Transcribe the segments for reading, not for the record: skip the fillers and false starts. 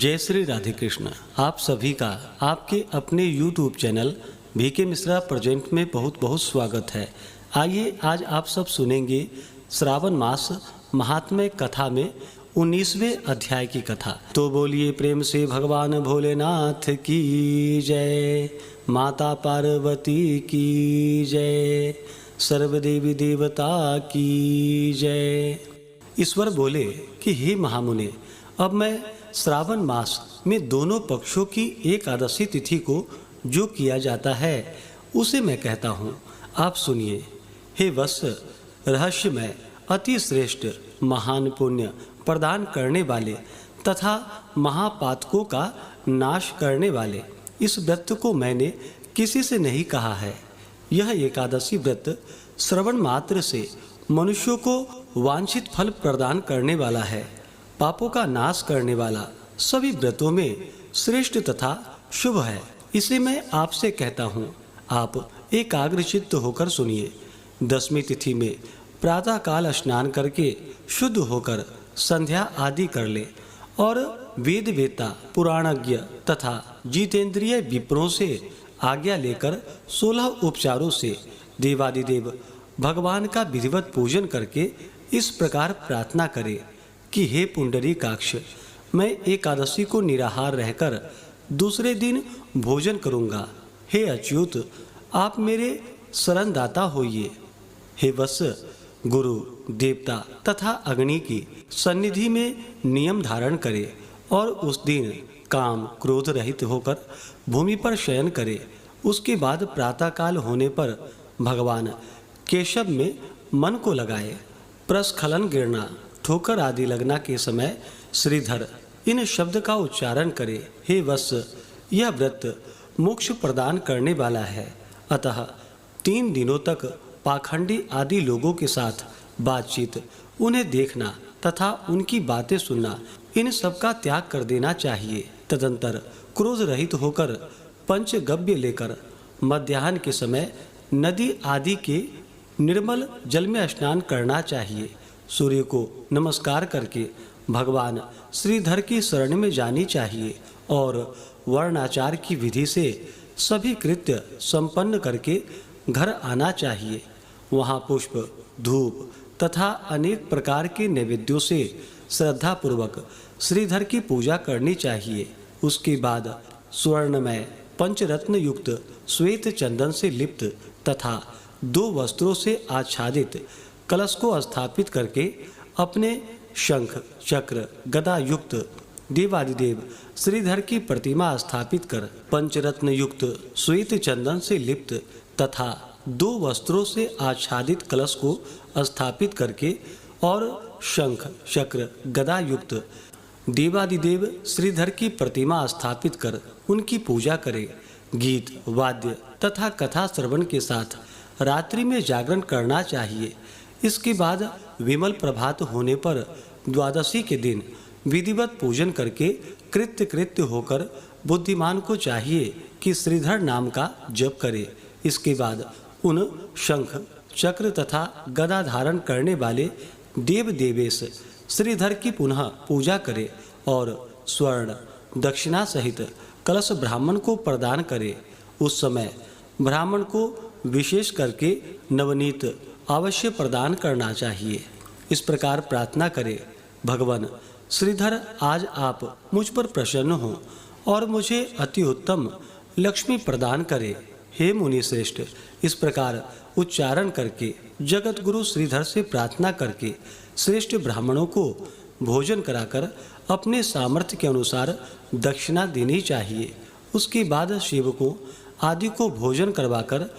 जय श्री राधे कृष्ण। आप सभी का आपके अपने YouTube channel VK Mishra present में बहुत बहुत स्वागत है। आइए आज आप सब सुनेंगे श्रावण मास महात्म्य कथा में 19वें अध्याय की कथा। तो बोलिए प्रेम से भगवान भोलेनाथ की जय, माता पार्वती की जय, सर्वदेवी देवता की जय। ईश्वर बोले कि हे महामुने, अब मैं श्रावण मास में दोनों पक्षों की एकादशी तिथि को जो किया जाता है उसे मैं कहता हूँ, आप सुनिए। हे वत्स, रहस्यमय अति श्रेष्ठ महान पुण्य प्रदान करने वाले तथा महापातकों का नाश करने वाले इस व्रत को मैंने किसी से नहीं कहा है। यह एकादशी व्रत श्रवण मात्र से मनुष्यों को वांछित फल प्रदान करने वाला है, पापों का नाश करने वाला, सभी व्रतों में श्रेष्ठ तथा शुभ है। इसे मैं आपसे कहता हूँ, आप एकाग्रचित्त होकर सुनिए। 10वीं तिथि में प्रातः काल स्नान करके शुद्ध होकर संध्या आदि कर ले और वेद वेता पुराणज्ञ तथा जितेंद्रिय विप्रों से आज्ञा लेकर 16 उपचारों से देवादिदेव भगवान का विधिवत पूजन करके इस प्रकार प्रार्थना करे कि हे पुंडरीकाक्ष, मैं एकादशी को निराहार रहकर दूसरे दिन भोजन करूंगा। हे अच्युत, आप मेरे शरणदाता होइए। हे वत्स, गुरु देवता तथा अग्नि की सन्निधि में नियम धारण करे और उस दिन काम क्रोध रहित होकर भूमि पर शयन करे। उसके बाद प्रातःकाल होने पर भगवान केशव में मन को लगाए। प्रस्खलन गिरना, ठोकर आदि लगना के समय श्रीधर इन शब्द का उच्चारण करे। हे वत्स, यह व्रत मोक्ष प्रदान करने वाला है, अतः 3 दिनों तक पाखंडी आदि लोगों के साथ बातचीत, उन्हें देखना तथा उनकी बातें सुनना, इन सब का त्याग कर देना चाहिए। तदंतर क्रोध रहित होकर पंचगव्य लेकर मध्याह्न के समय नदी आदि के निर्मल जल में स्नान करना चाहिए। सूर्य को नमस्कार करके भगवान श्रीधर की शरण में जानी चाहिए और वर्णाचार की विधि से सभी कृत्य संपन्न करके घर आना चाहिए। वहाँ पुष्प, धूप तथा अनेक प्रकार के नैवेद्यों से श्रद्धा पूर्वक श्रीधर की पूजा करनी चाहिए। उसके बाद स्वर्णमय पंचरत्न युक्त श्वेत चंदन से लिप्त तथा 2 वस्त्रों से आच्छादित कलश को स्थापित करके अपने शंख चक्र गदा युक्त देवादिदेव श्रीधर की प्रतिमा स्थापित कर पंचरत्न युक्त श्वेत चंदन से लिप्त तथा 2 वस्त्रों से आच्छादित कलश को स्थापित करके और शंख चक्र गदा युक्त देवादिदेव श्रीधर की प्रतिमा स्थापित कर उनकी पूजा करे। गीत वाद्य तथा कथा श्रवण के साथ रात्रि में जागरण करना चाहिए। इसके बाद विमल प्रभात होने पर द्वादशी के दिन विधिवत पूजन करके कृत्य होकर बुद्धिमान को चाहिए कि श्रीधर नाम का जप करे। इसके बाद उन शंख चक्र तथा गदा धारण करने वाले देव देवेश श्रीधर की पुनः पूजा करे और स्वर्ण दक्षिणा सहित कलश ब्राह्मण को प्रदान करे। उस समय ब्राह्मण को विशेष करके नवनीत अवश्य प्रदान करना चाहिए। इस प्रकार प्रार्थना करे, भगवान श्रीधर, आज आप मुझ पर प्रसन्न हो और मुझे अति उत्तम लक्ष्मी प्रदान करे। हे मुनि श्रेष्ठ, इस प्रकार उच्चारण करके जगत गुरु श्रीधर से प्रार्थना करके श्रेष्ठ ब्राह्मणों को भोजन कराकर अपने सामर्थ्य के अनुसार दक्षिणा देनी चाहिए। उसके बाद सेवकों आदि को भोजन करवाकर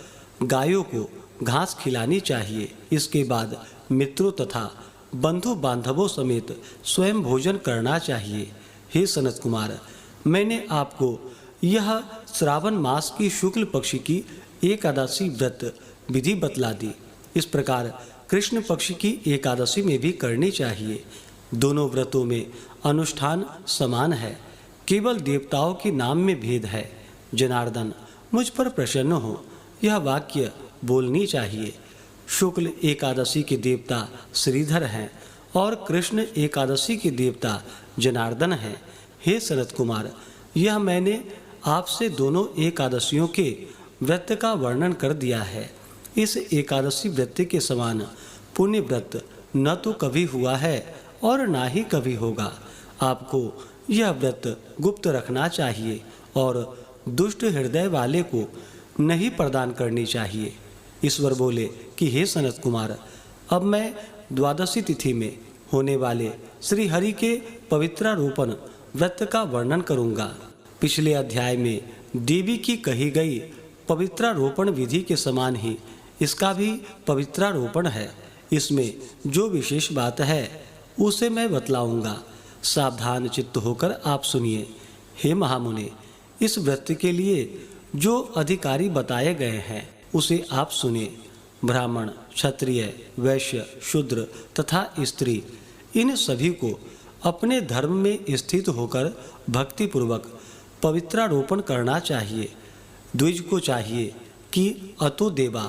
गायों को घास खिलानी चाहिए। इसके बाद मित्रों तथा बंधु बांधवों समेत स्वयं भोजन करना चाहिए। हे सनत कुमार, मैंने आपको यह श्रावण मास की शुक्ल पक्ष की एकादशी व्रत विधि बतला दी। इस प्रकार कृष्ण पक्ष की एकादशी में भी करनी चाहिए। दोनों व्रतों में अनुष्ठान समान है, केवल देवताओं के नाम में भेद है। जनार्दन, मुझ पर प्रसन्न हो, यह वाक्य बोलनी चाहिए। शुक्ल एकादशी के देवता श्रीधर हैं और कृष्ण एकादशी के देवता जनार्दन हैं। हे सनत कुमार, यह मैंने आपसे दोनों एकादशियों के व्रत का वर्णन कर दिया है। इस एकादशी व्रत के समान पुण्य व्रत न तो कभी हुआ है और ना ही कभी होगा। आपको यह व्रत गुप्त रखना चाहिए और दुष्ट हृदय वाले को नहीं प्रदान करनी चाहिए। ईश्वर बोले कि हे सनत कुमार, अब मैं द्वादशी तिथि में होने वाले श्री हरि के पवित्रारोपण व्रत का वर्णन करूंगा। पिछले अध्याय में देवी की कही गई पवित्रारोपण विधि के समान ही इसका भी पवित्रारोपण है। इसमें जो विशेष बात है उसे मैं बतलाऊंगा। सावधान चित्त होकर आप सुनिए। हे महामुने, इस व्रत के लिए जो अधिकारी बताए गए हैं उसे आप सुनिए। ब्राह्मण, क्षत्रिय, वैश्य, शूद्र तथा स्त्री, इन सभी को अपने धर्म में स्थित होकर भक्तिपूर्वक पवित्रारोपण करना चाहिए। द्विज को चाहिए कि अतो देवा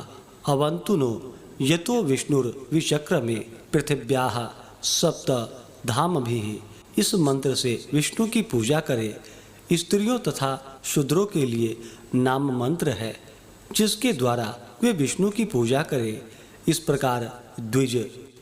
अवन्तु नो यतो विष्णुर्विचक्रमे पृथिव्याः सप्त धामभिः, इस मंत्र से विष्णु की पूजा करे। स्त्रियों तथा शूद्रों के लिए नाम मंत्र है जिसके द्वारा वे विष्णु की पूजा करे। इस प्रकार द्विज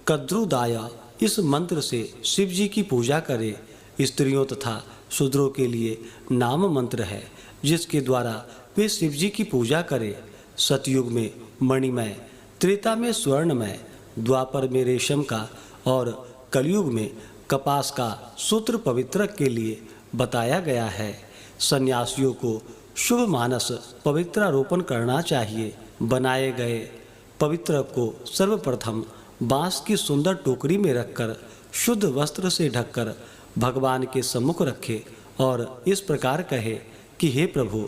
कद्रुदाय इस मंत्र से शिव जी की पूजा करे। स्त्रियों तथा शूद्रों के लिए नाम मंत्र है जिसके द्वारा वे शिव जी की पूजा करे। सतयुग में मणिमय, त्रेता में स्वर्णमय, द्वापर में रेशम का और कलयुग में कपास का सूत्र पवित्रक के लिए बताया गया है। सन्यासियों को शुभ मानस पवित्रारोपण करना चाहिए। बनाए गए पवित्रक को सर्वप्रथम बांस की सुंदर टोकरी में रखकर शुद्ध वस्त्र से ढककर भगवान के सम्मुख रखे और इस प्रकार कहे कि हे प्रभु,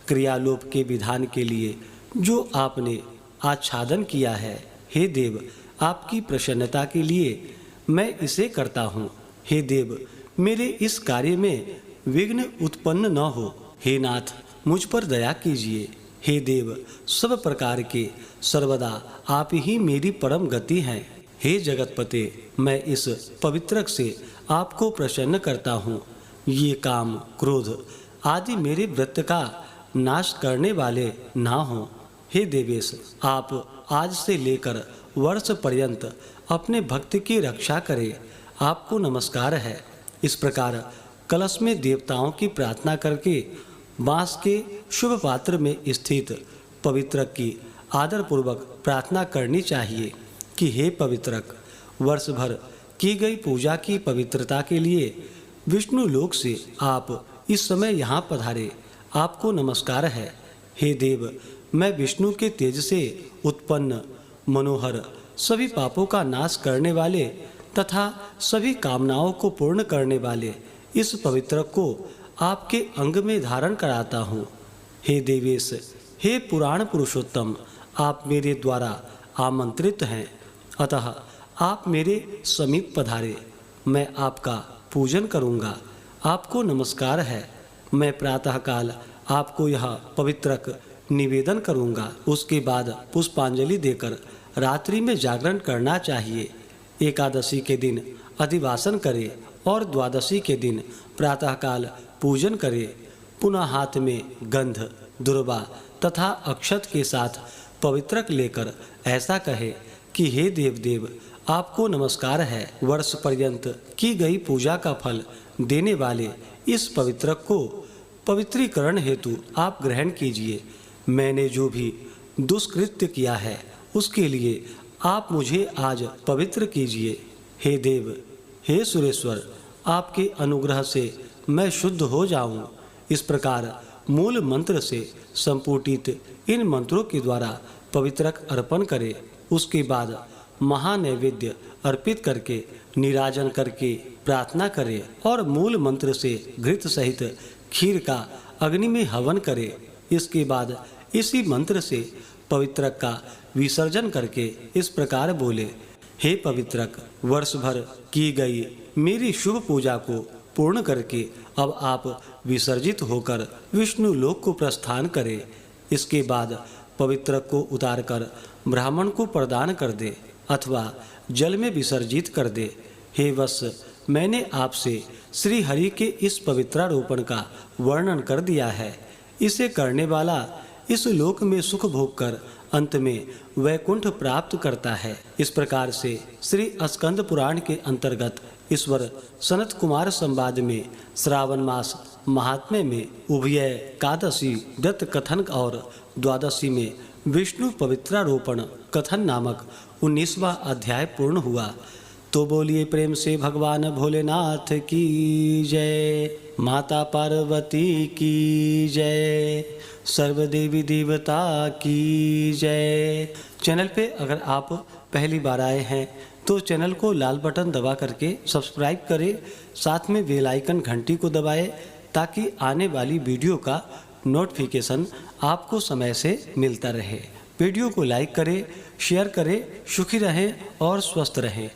क्रियालोप के विधान के लिए जो आपने आच्छादन किया है, हे देव, आपकी प्रसन्नता के लिए मैं इसे करता हूँ। हे देव, मेरे इस कार्य में विघ्न उत्पन्न न हो। हे नाथ, मुझ पर दया कीजिए। हे देव, सब प्रकार के सर्वदा आप ही मेरी परम गति हैं। हे जगतपते, मैं इस पवित्रक से आपको प्रसन्न करता हूँ। ये काम, क्रोध आदि मेरे व्रत का नाश करने वाले ना हों। हे देवेश, आप आज से लेकर वर्ष पर्यंत अपने भक्त की रक्षा करें। आपको नमस्कार है। इस प्रकार कलश में देवताओं की प्रार्थना करके बांस के शुभ पात्र में स्थित पवित्रक की आदरपूर्वक प्रार्थना करनी चाहिए कि हे पवित्रक, वर्ष भर की गई पूजा की पवित्रता के लिए विष्णु लोक से आप इस समय यहाँ पधारे। आपको नमस्कार है। हे देव, मैं विष्णु के तेज से उत्पन्न मनोहर, सभी पापों का नाश करने वाले तथा सभी कामनाओं को पूर्ण करने वाले इस पवित्रक को आपके अंग में धारण कराता हूँ। हे देवेश, हे पुराण पुरुषोत्तम, आप मेरे द्वारा आमंत्रित हैं, अतः आप मेरे समीप पधारे। मैं आपका पूजन करूँगा। आपको नमस्कार है। मैं प्रातःकाल आपको यह पवित्रक निवेदन करूँगा। उसके बाद पुष्पांजलि देकर रात्रि में जागरण करना चाहिए। एकादशी के दिन अधिवासन करे और द्वादशी के दिन प्रातःकाल पूजन करे। पुनः हाथ में गंध, दुर्वा तथा अक्षत के साथ पवित्रक लेकर ऐसा कहे कि हे देव, आपको नमस्कार है। वर्ष पर्यंत की गई पूजा का फल देने वाले इस पवित्रक को पवित्रीकरण हेतु आप ग्रहण कीजिए। मैंने जो भी दुष्कृत्य किया है उसके लिए आप मुझे आज पवित्र कीजिए। हे देव, हे सुरेश्वर, आपके अनुग्रह से मैं शुद्ध हो जाऊं। इस प्रकार मूल मंत्र से संपुटित इन मंत्रों के द्वारा पवित्रक अर्पण करे। उसके बाद महानैवेद्य अर्पित करके निराजन करके प्रार्थना करे और मूल मंत्र से घृत सहित खीर का अग्नि में हवन करे। इसके बाद इसी मंत्र से पवित्रक का विसर्जन करके इस प्रकार बोले, हे पवित्रक, वर्ष भर की गई मेरी शुभ पूजा को पूर्ण करके अब आप विसर्जित होकर विष्णु लोक को प्रस्थान करें। इसके बाद पवित्रक को उतारकर ब्राह्मण को प्रदान कर दे अथवा जल में विसर्जित कर दे। हे वत्स, मैंने आपसे श्री हरि के इस पवित्रारोपण का वर्णन कर दिया है। इसे करने वाला इस लोक में सुख भोग कर अंत में वैकुंठ प्राप्त करता है। इस प्रकार से श्री स्कंद पुराण के अंतर्गत ईश्वर सनत कुमार संवाद में श्रावण मास महात्म्य में उभय एकादशी व्रत कथन और द्वादशी में विष्णु पवित्रारोपण कथन नामक 19वां अध्याय पूर्ण हुआ। तो बोलिए प्रेम से भगवान भोलेनाथ की जय, माता पार्वती की जय, सर्व देवी देवता की जय। चैनल पे अगर आप पहली बार आए हैं तो चैनल को लाल बटन दबा करके सब्सक्राइब करें, साथ में बेल आइकन घंटी को दबाएं ताकि आने वाली वीडियो का नोटिफिकेशन आपको समय से मिलता रहे। वीडियो को लाइक करें, शेयर करें। सुखी रहें और स्वस्थ रहें।